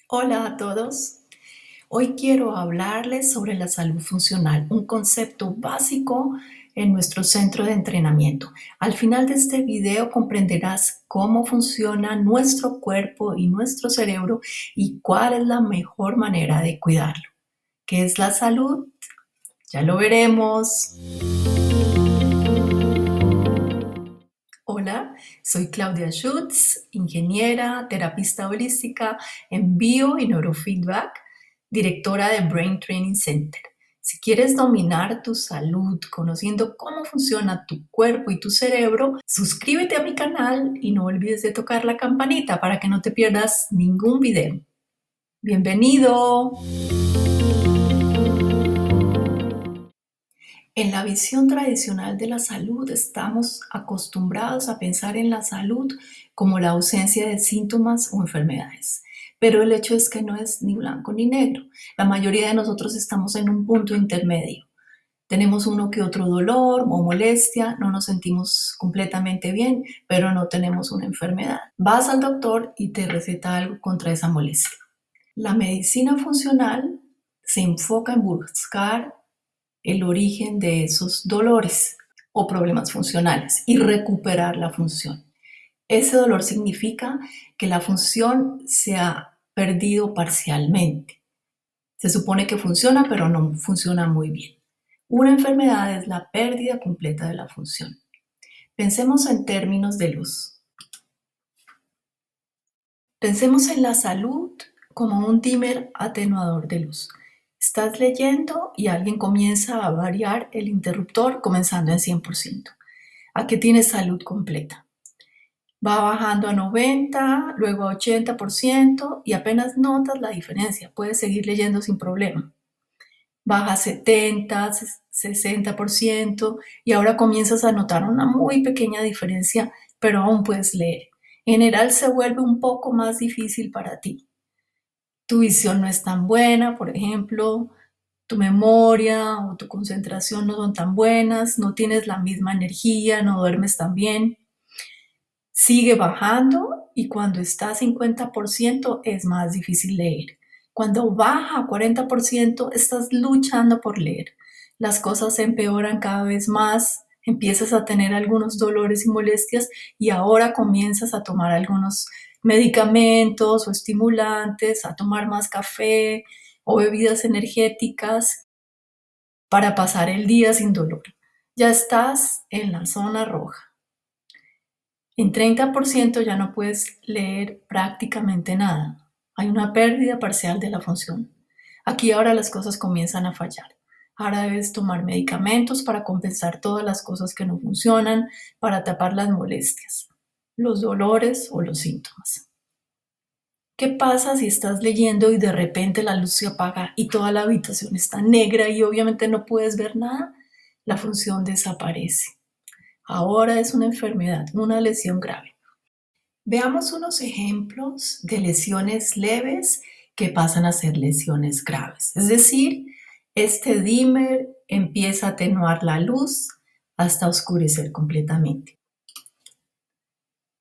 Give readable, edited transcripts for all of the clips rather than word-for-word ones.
Hola a todos. Hoy quiero hablarles sobre la salud funcional, un concepto básico en nuestro centro de entrenamiento. Al final de este video comprenderás cómo funciona nuestro cuerpo y nuestro cerebro y cuál es la mejor manera de cuidarlo. ¿Qué es la salud? Ya lo veremos. Hola, soy Claudia Schutz, ingeniera, terapista holística en bio y neurofeedback, directora de Brain Training Center. Si quieres dominar tu salud conociendo cómo funciona tu cuerpo y tu cerebro, suscríbete a mi canal y no olvides de tocar la campanita para que no te pierdas ningún video. ¡Bienvenido! En la visión tradicional de la salud estamos acostumbrados a pensar en la salud como la ausencia de síntomas o enfermedades. Pero el hecho es que no es ni blanco ni negro. La mayoría de nosotros estamos en un punto intermedio. Tenemos uno que otro dolor o molestia, no nos sentimos completamente bien, pero no tenemos una enfermedad. Vas al doctor y te receta algo contra esa molestia. La medicina funcional se enfoca en buscar el origen de esos dolores o problemas funcionales y recuperar la función. Ese dolor significa que la función se ha perdido parcialmente. Se supone que funciona, pero no funciona muy bien. Una enfermedad es la pérdida completa de la función. Pensemos en términos de luz. Pensemos en la salud como un dimmer atenuador de luz. Estás leyendo y alguien comienza a variar el interruptor comenzando en 100%. ¿A que tienes salud completa? Va bajando a 90, luego a 80% y apenas notas la diferencia. Puedes seguir leyendo sin problema. Baja a 70, 60% y ahora comienzas a notar una muy pequeña diferencia, pero aún puedes leer. En general se vuelve un poco más difícil para ti. Tu visión no es tan buena, por ejemplo, tu memoria o tu concentración no son tan buenas, no tienes la misma energía, no duermes tan bien. Sigue bajando y cuando está a 50% es más difícil leer. Cuando baja a 40% estás luchando por leer. Las cosas se empeoran cada vez más, empiezas a tener algunos dolores y molestias y ahora comienzas a tomar algunos medicamentos o estimulantes, a tomar más café o bebidas energéticas para pasar el día sin dolor. Ya estás en la zona roja. En 30% ya no puedes leer prácticamente nada. Hay una pérdida parcial de la función. Aquí ahora las cosas comienzan a fallar. Ahora debes tomar medicamentos para compensar todas las cosas que no funcionan, para tapar las molestias, los dolores o los síntomas. ¿Qué pasa si estás leyendo y de repente la luz se apaga y toda la habitación está negra y obviamente no puedes ver nada? La función desaparece. Ahora es una enfermedad, una lesión grave. Veamos unos ejemplos de lesiones leves que pasan a ser lesiones graves. Es decir, este dimmer empieza a atenuar la luz hasta oscurecer completamente.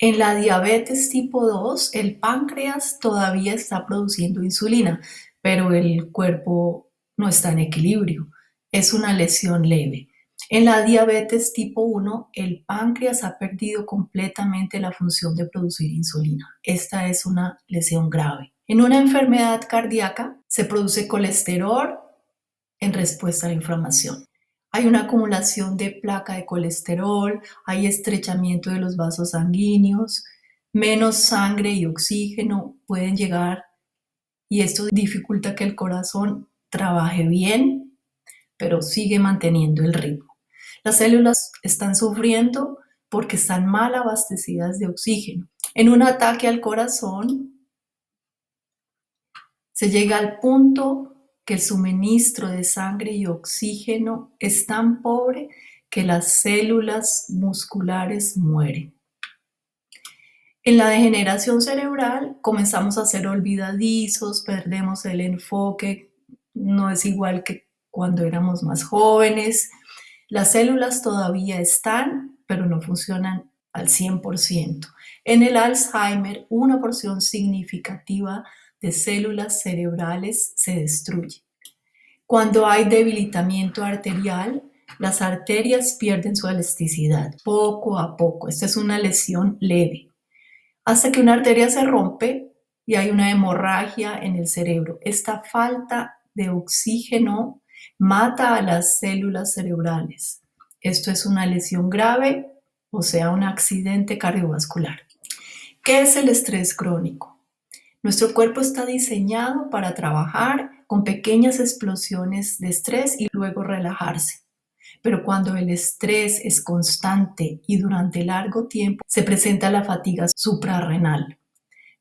En la diabetes tipo 2, el páncreas todavía está produciendo insulina, pero el cuerpo no está en equilibrio. Es una lesión leve. En la diabetes tipo 1, el páncreas ha perdido completamente la función de producir insulina. Esta es una lesión grave. En una enfermedad cardíaca se produce colesterol en respuesta a la inflamación. Hay una acumulación de placa de colesterol, hay estrechamiento de los vasos sanguíneos, menos sangre y oxígeno pueden llegar y esto dificulta que el corazón trabaje bien, pero sigue manteniendo el ritmo. Las células están sufriendo porque están mal abastecidas de oxígeno. En un ataque al corazón se llega al punto que el suministro de sangre y oxígeno es tan pobre que las células musculares mueren. En la degeneración cerebral comenzamos a ser olvidadizos, perdemos el enfoque, no es igual que cuando éramos más jóvenes. Las células todavía están, pero no funcionan al 100%. En el Alzheimer, una porción significativa de células cerebrales se destruye. Cuando hay debilitamiento arterial, las arterias pierden su elasticidad poco a poco. Esta es una lesión leve. Hasta que una arteria se rompe y hay una hemorragia en el cerebro. Esta falta de oxígeno mata a las células cerebrales. Esto es una lesión grave, o sea, un accidente cardiovascular. ¿Qué es el estrés crónico? Nuestro cuerpo está diseñado para trabajar con pequeñas explosiones de estrés y luego relajarse. Pero cuando el estrés es constante y durante largo tiempo, se presenta la fatiga suprarrenal.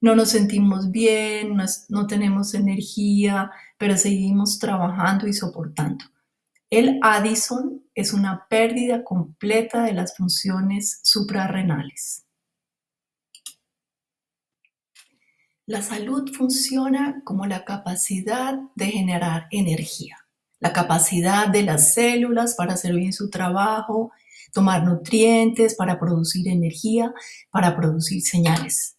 No nos sentimos bien, no tenemos energía, pero seguimos trabajando y soportando. El Addison es una pérdida completa de las funciones suprarrenales. La salud funciona como la capacidad de generar energía, la capacidad de las células para hacer bien su trabajo, tomar nutrientes para producir energía, para producir señales.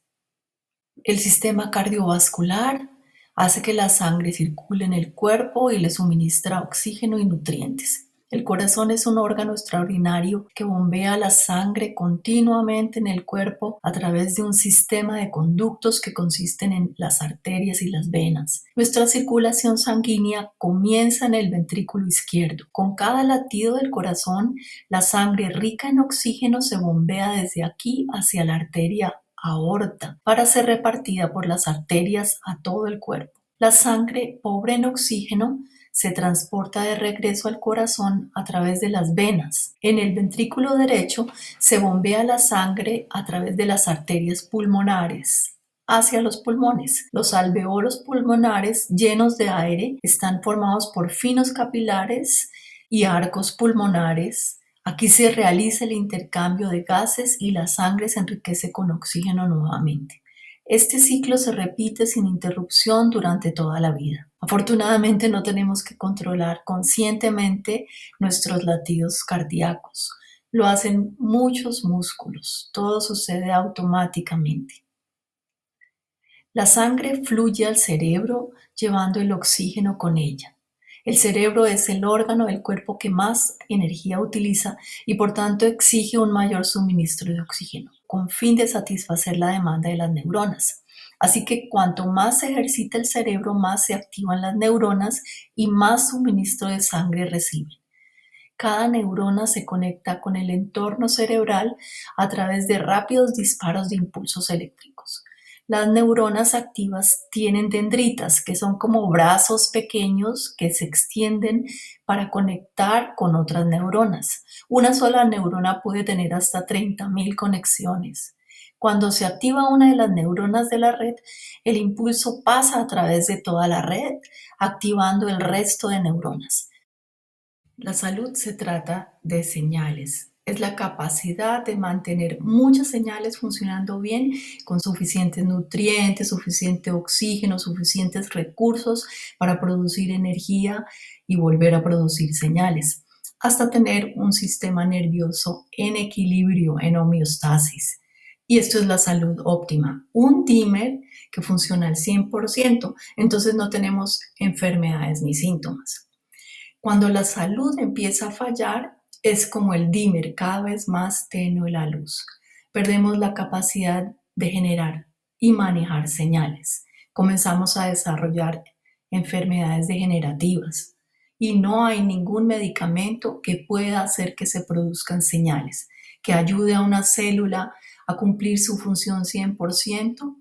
El sistema cardiovascular hace que la sangre circule en el cuerpo y le suministra oxígeno y nutrientes. El corazón es un órgano extraordinario que bombea la sangre continuamente en el cuerpo a través de un sistema de conductos que consisten en las arterias y las venas. Nuestra circulación sanguínea comienza en el ventrículo izquierdo. Con cada latido del corazón, la sangre rica en oxígeno se bombea desde aquí hacia la arteria aorta para ser repartida por las arterias a todo el cuerpo. La sangre pobre en oxígeno se transporta de regreso al corazón a través de las venas. En el ventrículo derecho se bombea la sangre a través de las arterias pulmonares hacia los pulmones. Los alveolos pulmonares llenos de aire están formados por finos capilares y arcos pulmonares. Aquí se realiza el intercambio de gases y la sangre se enriquece con oxígeno nuevamente. Este ciclo se repite sin interrupción durante toda la vida. Afortunadamente no tenemos que controlar conscientemente nuestros latidos cardíacos. Lo hacen muchos músculos. Todo sucede automáticamente. La sangre fluye al cerebro llevando el oxígeno con ella. El cerebro es el órgano del cuerpo que más energía utiliza y por tanto exige un mayor suministro de oxígeno, con fin de satisfacer la demanda de las neuronas. Así que cuanto más se ejercita el cerebro, más se activan las neuronas y más suministro de sangre reciben. Cada neurona se conecta con el entorno cerebral a través de rápidos disparos de impulsos eléctricos. Las neuronas activas tienen dendritas, que son como brazos pequeños que se extienden para conectar con otras neuronas. Una sola neurona puede tener hasta 30.000 conexiones. Cuando se activa una de las neuronas de la red, el impulso pasa a través de toda la red, activando el resto de neuronas. La salud se trata de señales. Es la capacidad de mantener muchas señales funcionando bien con suficientes nutrientes, suficiente oxígeno, suficientes recursos para producir energía y volver a producir señales, hasta tener un sistema nervioso en equilibrio, en homeostasis. Y esto es la salud óptima. Un dimmer que funciona al 100%, entonces no tenemos enfermedades ni síntomas. Cuando la salud empieza a fallar, es como el dimmer, cada vez más tenue la luz. Perdemos la capacidad de generar y manejar señales. Comenzamos a desarrollar enfermedades degenerativas y no hay ningún medicamento que pueda hacer que se produzcan señales, que ayude a una célula a cumplir su función 100%.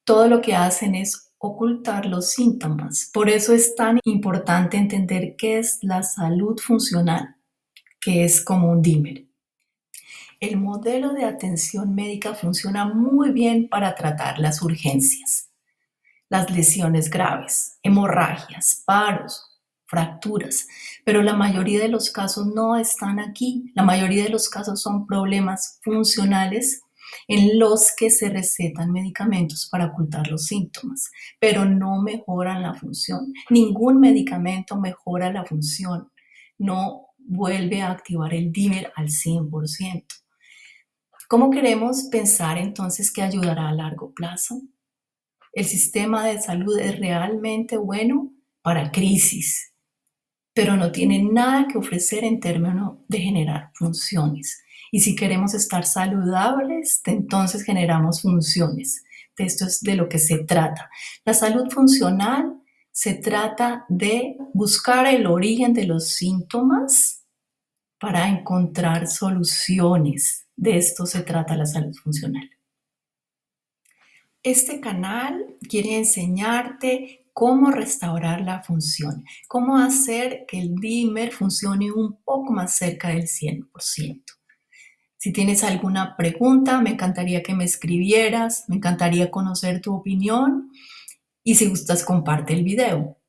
Todo lo que hacen es ocultar los síntomas. Por eso es tan importante entender qué es la salud funcional, que es como un dimmer. El modelo de atención médica funciona muy bien para tratar las urgencias, las lesiones graves, hemorragias, paros, fracturas, pero la mayoría de los casos no están aquí. La mayoría de los casos son problemas funcionales en los que se recetan medicamentos para ocultar los síntomas, pero no mejoran la función. Ningún medicamento mejora la función, no vuelve a activar el dimmer al 100%. ¿Cómo queremos pensar entonces que ayudará a largo plazo? El sistema de salud es realmente bueno para crisis, pero no tiene nada que ofrecer en términos de generar funciones. Y si queremos estar saludables, entonces generamos funciones. De esto es de lo que se trata. La salud funcional se trata de buscar el origen de los síntomas para encontrar soluciones. De esto se trata la salud funcional. Este canal quiere enseñarte cómo restaurar la función, cómo hacer que el dimmer funcione un poco más cerca del 100%. Si tienes alguna pregunta, me encantaría que me escribieras, me encantaría conocer tu opinión y si gustas, comparte el video.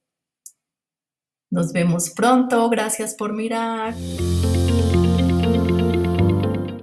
Nos vemos pronto, gracias por mirar.